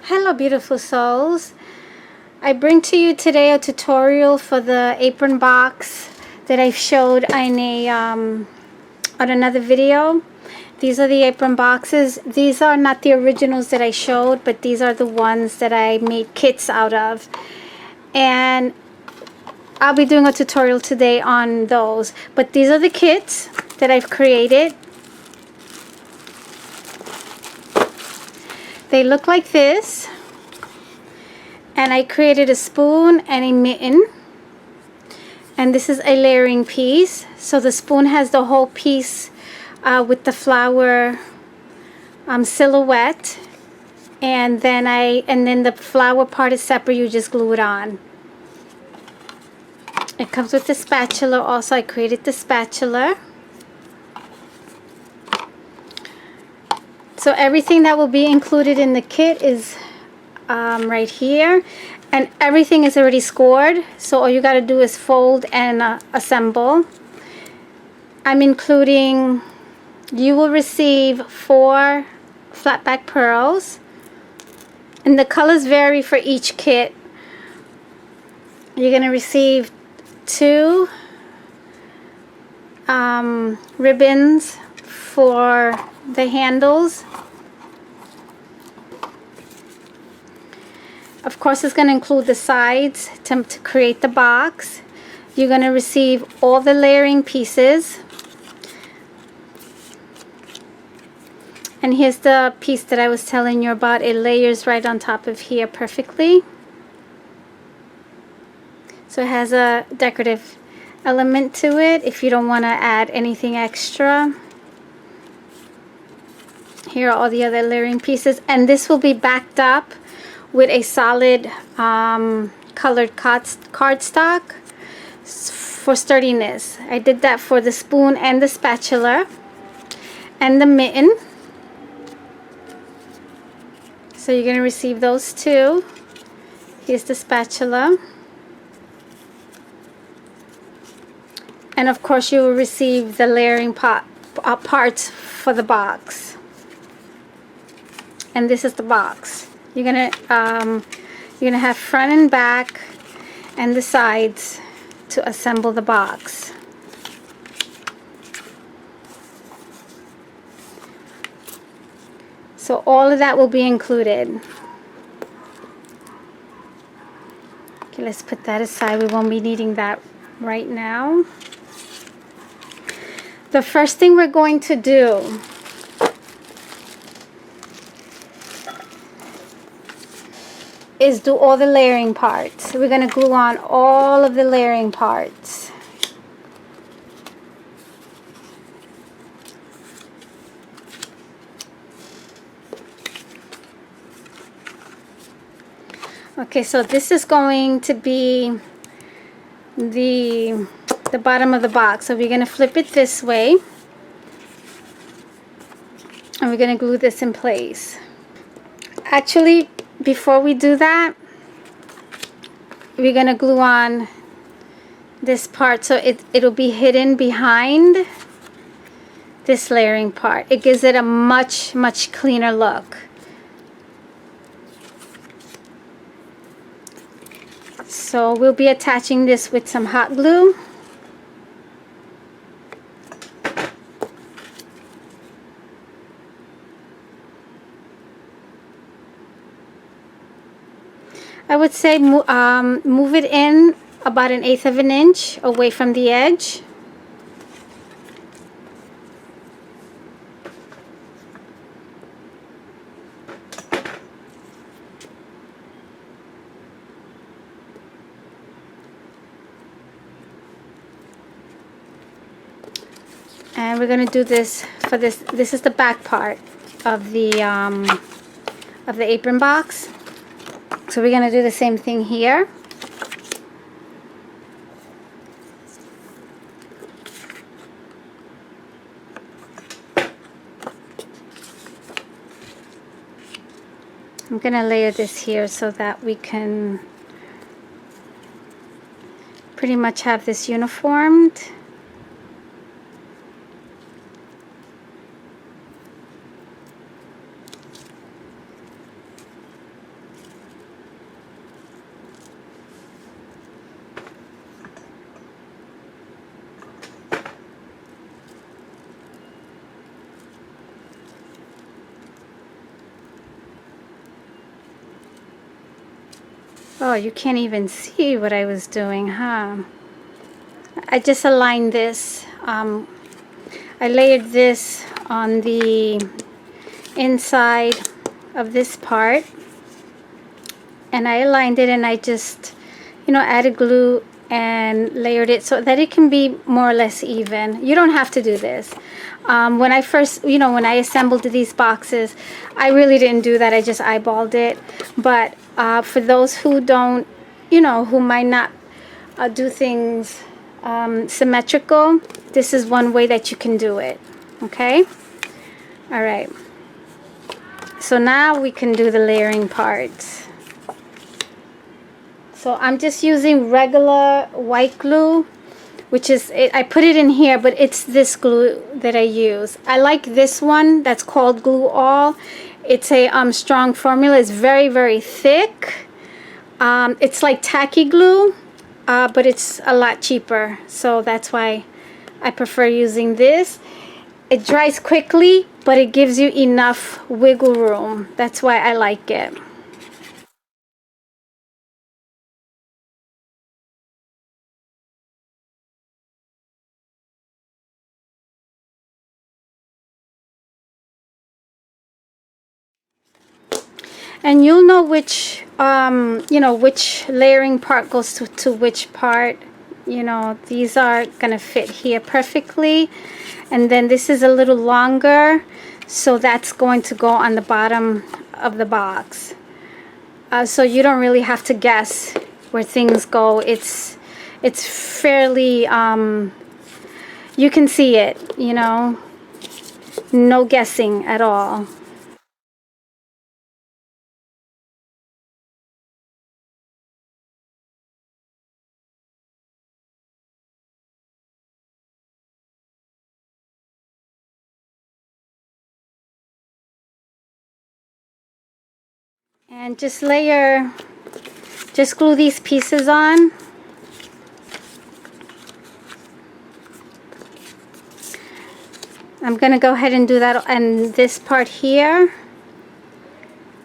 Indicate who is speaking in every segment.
Speaker 1: Hello beautiful souls. I bring to you today a tutorial for the apron box that I've showed in a on another video. These are the apron boxes. These are not the originals that I showed, but these are the ones that I made kits out of. And I'll be doing a tutorial today on those. But these are the kits that I've created. They look like this. And I created a spoon and a mitten. And this is a layering piece. So the spoon has the whole piece with the flower silhouette. And then the flower part is separate. You just glue it on. It comes with the spatula. Also, I created the spatula. So everything that will be included in the kit is right here, and everything is already scored, so all you got to do is fold and assemble. I'm including, you will receive 4 flat back pearls, and the colors vary for each kit. You're going to receive 2 ribbons for the handles. Of course, it's going to include the sides to create the box. You're going to receive all the layering pieces. And here's the piece that I was telling you about. It layers right on top of here perfectly. So it has a decorative element to it if you don't want to add anything extra. Here are all the other layering pieces. And this will be backed up with a solid colored cardstock for sturdiness. I did that for the spoon and the spatula and the mitten. So you're going to receive those 2. Here's the spatula. And of course you will receive the layering parts for the box. And this is the box. You're gonna have front and back and the sides to assemble the box. So all of that will be included. Okay, let's put that aside. We won't be needing that right now. The first thing we're going to do is do all the layering parts. We're going to glue on all of the layering parts. Okay, so this is going to be the bottom of the box. So we're going to flip it this way. And we're going to glue this in place. Actually, before we do that, we're going to glue on this part so it'll be hidden behind this layering part. It gives it a much cleaner look. So we'll be attaching this with some hot glue. I would say move it in about 1/8 of an inch away from the edge. And we're going to do this for this. This is the back part of the apron box. So we're going to do the same thing here. I'm going to layer this here so that we can pretty much have this uniformed. Oh, you can't even see what I was doing, huh? I just aligned this. I layered this on the inside of this part, and I aligned it, and I just, you know, added glue and layered it so that it can be more or less even. You don't have to do this. When I first, you know, when I assembled these boxes, I really didn't do that. I just eyeballed it. But for those who don't, you know, who might not do things symmetrical, this is one way that you can do it. Okay? All right. So now we can do the layering parts. So I'm just using regular white glue, which is, I put it in here, but it's this glue that I use. I like this one that's called Glue All. It's a strong formula. It's very, very thick. It's like tacky glue, but it's a lot cheaper. So that's why I prefer using this. It dries quickly, but it gives you enough wiggle room. That's why I like it. And you'll know which, you know, which layering part goes to which part. You know, these are gonna fit here perfectly. And then this is a little longer, so that's going to go on the bottom of the box. So you don't really have to guess where things go. It's fairly, you can see it, you know, no guessing at all. And just just glue these pieces on. I'm gonna go ahead and do that, and this part here,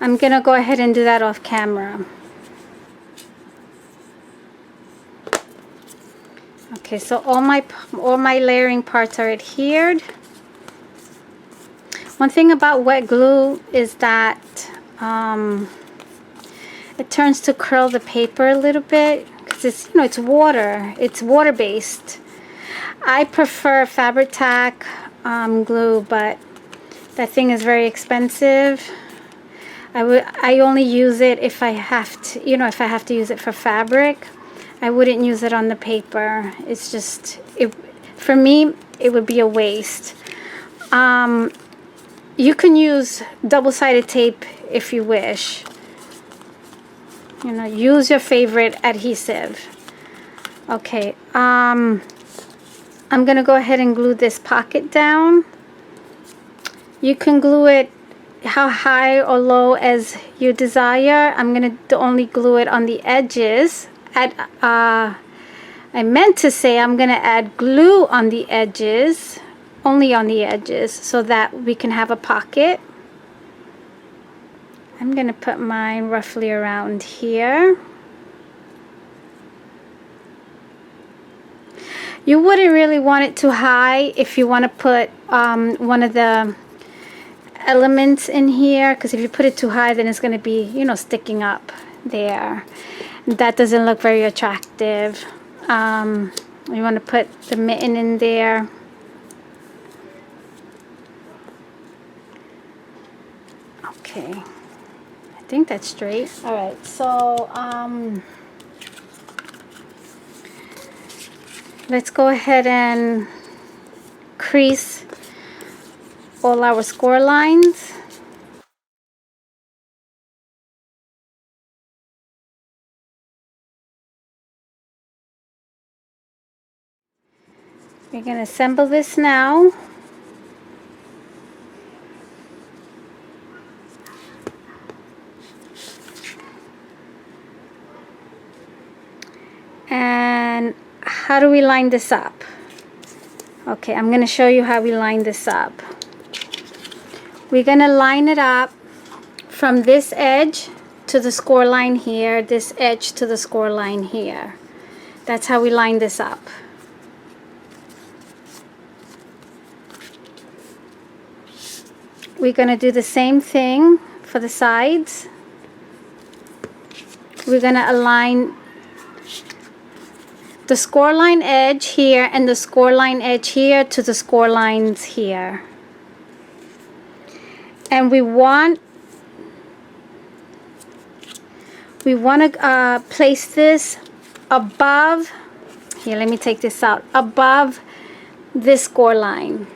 Speaker 1: I'm gonna go ahead and do that off camera. Okay, so all my layering parts are adhered. One thing about wet glue is that it turns to curl the paper a little bit because it's, you know, it's water based. I prefer Fabri-Tac glue, but that thing is very expensive. I only use it if I have to, you know, if I have to use it for fabric. I wouldn't use it on the paper. It's just, for me, it would be a waste. You can use double-sided tape if you wish. You know, use your favorite adhesive. Okay, I'm gonna go ahead and glue this pocket down. You can glue it how high or low as you desire. I'm gonna only glue it on the edges. I meant to say I'm gonna add glue on the edges, only on the edges, so that we can have a pocket. I'm gonna put mine roughly around here. You wouldn't really want it too high if you want to put one of the elements in here, because if you put it too high, then it's going to be, you know, sticking up there. That doesn't look very attractive. You want to put the mitten in there. Okay, I think that's straight. All right, so let's go ahead and crease all our score lines. We're going to assemble this now. And how do we line this up? Okay, I'm going to show you how we line this up. We're going to line it up from this edge to the score line here, this edge to the score line here. That's how we line this up. We're going to do the same thing for the sides. We're going to align the score line edge here and the score line edge here to the score lines here. And we want to place this above, here, let me take this out, above this score line.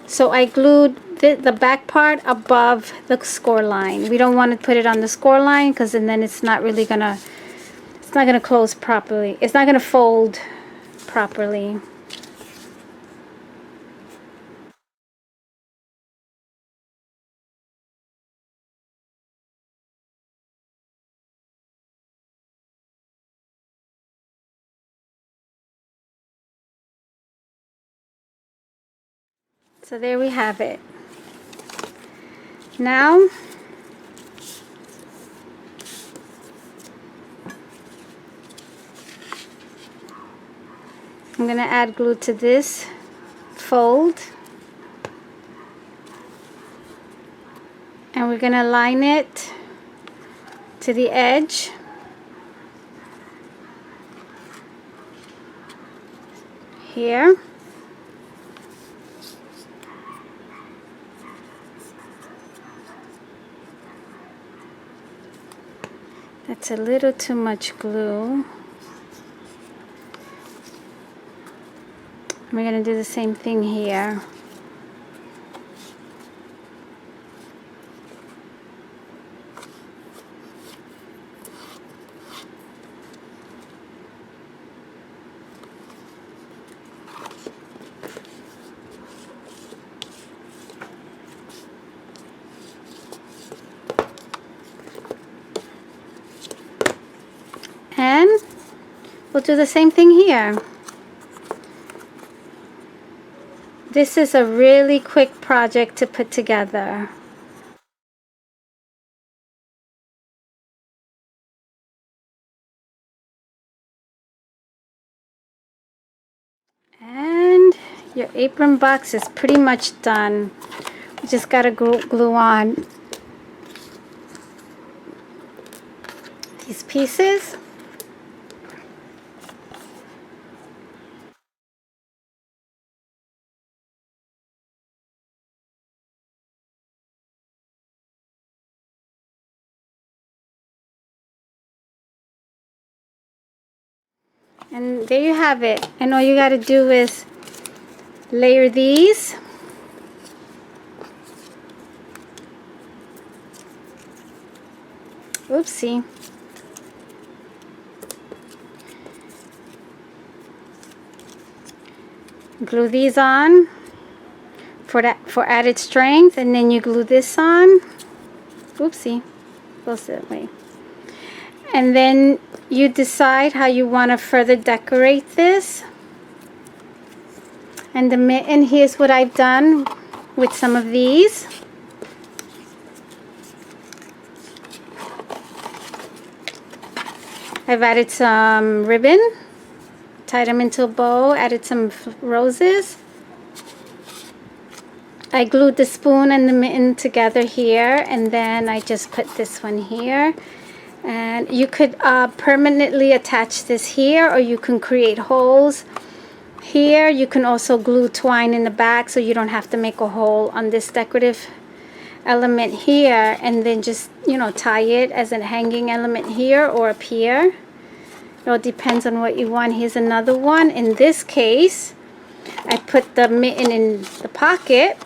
Speaker 1: So I glued the back part above the score line. We don't want to put it on the score line because then it's not really gonna, it's not gonna close properly. It's not gonna fold properly. So there we have it. Now I'm going to add glue to this fold, and we're going to line it to the edge here. That's a little too much glue. We're going to do the same thing here. And we'll do the same thing here. This is a really quick project to put together. And your apron box is pretty much done. You just gotta glue on these pieces. And there you have it. And all you got to do is layer these. Oopsie. Glue these on for added strength, and then you glue this on. Oopsie. Goes that way. And then you decide how you want to further decorate this. And the mitten, here's what I've done with some of these. I've added some ribbon, tied them into a bow, added some roses. I glued the spoon and the mitten together here, and then I just put this one here. And you could permanently attach this here, or you can create holes here. You can also glue twine in the back so you don't have to make a hole on this decorative element here, and then just, you know, tie it as a hanging element here or up here. It all depends on what you want. Here's another one. In this case, I put the mitten in the pocket,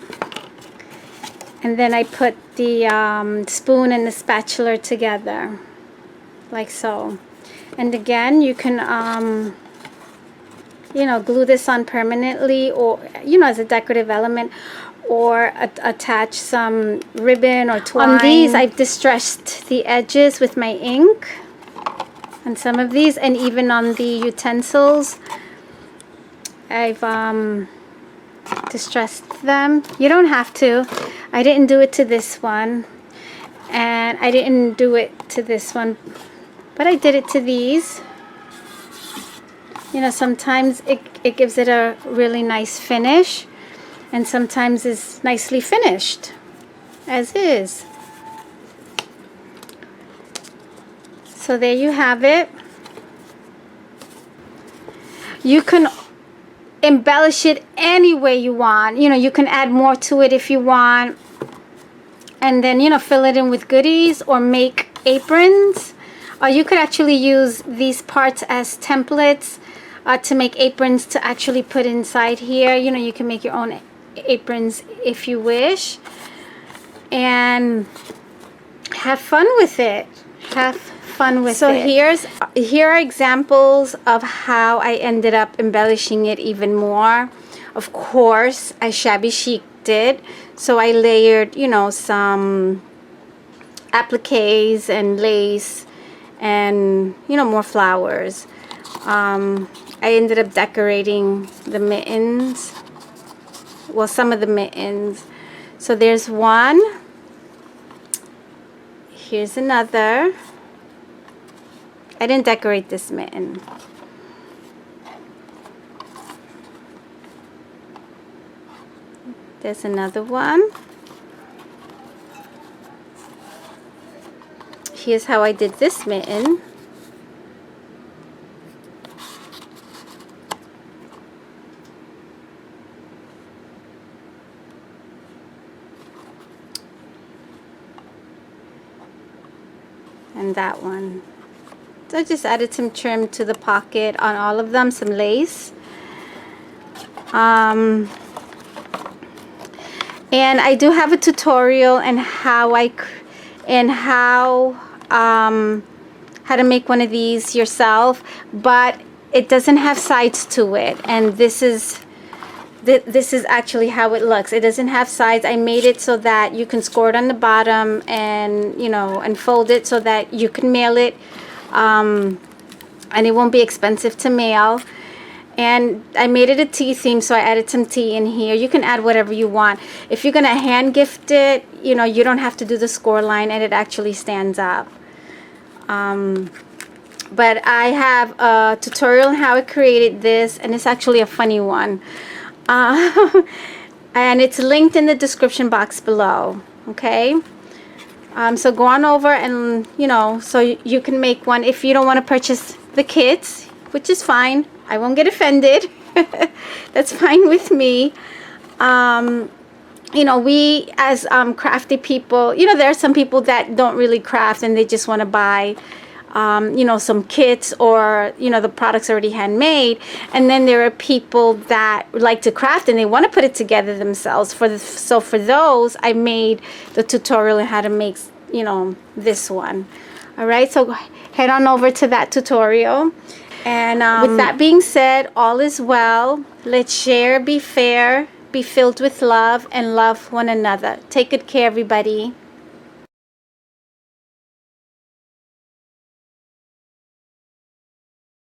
Speaker 1: and then I put the spoon and the spatula together, like so. And again, you can you know, glue this on permanently, or, you know, as a decorative element, or attach some ribbon or twine. On these, I've distressed the edges with my ink on some of these, and even on the utensils I've distressed them. You don't have to. I didn't do it to this one. And I didn't do it to this one, but I did it to these. You know, sometimes it gives it a really nice finish, and sometimes it's nicely finished as is. So there you have it. You can embellish it any way you want. You know, you can add more to it if you want, and then, you know, fill it in with goodies or make aprons. Or you could actually use these parts as templates to make aprons to actually put inside here. You know, you can make your own aprons if you wish, and have fun with it. Have fun with it. So here are examples of how I ended up embellishing it even more. Of course, as Shabby Chic did. So I layered, you know, some appliques and lace and, you know, more flowers. I ended up decorating the mittens. Well, some of the mittens. So there's one. Here's another. I didn't decorate this mitten. There's another one. Here's how I did this mitten. And that one. So I just added some trim to the pocket on all of them, some lace. And I do have a tutorial on how to make one of these yourself, but it doesn't have sides to it, and this is actually how it looks. It doesn't have sides. I made it so that you can score it on the bottom and, you know, and fold it so that you can mail it, and it won't be expensive to mail. And I made it a tea theme, so I added some tea in here. You can add whatever you want. If you're gonna hand gift it, you know, you don't have to do the score line, and it actually stands up. But I have a tutorial on how I created this, and it's actually a funny one. And it's linked in the description box below. Okay, so go on over and, you know, so you can make one if you don't want to purchase the kits, which is fine. I won't get offended. That's fine with me. You know, we as crafty people, you know, there are some people that don't really craft and they just want to buy you know, some kits, or, you know, the product's already handmade. And then there are people that like to craft and they want to put it together themselves. So for those, I made the tutorial on how to make, you know, this one. All right, so head on over to that tutorial. And with that being said, all is well. Let's share, be fair, be filled with love, and love one another. Take good care, everybody.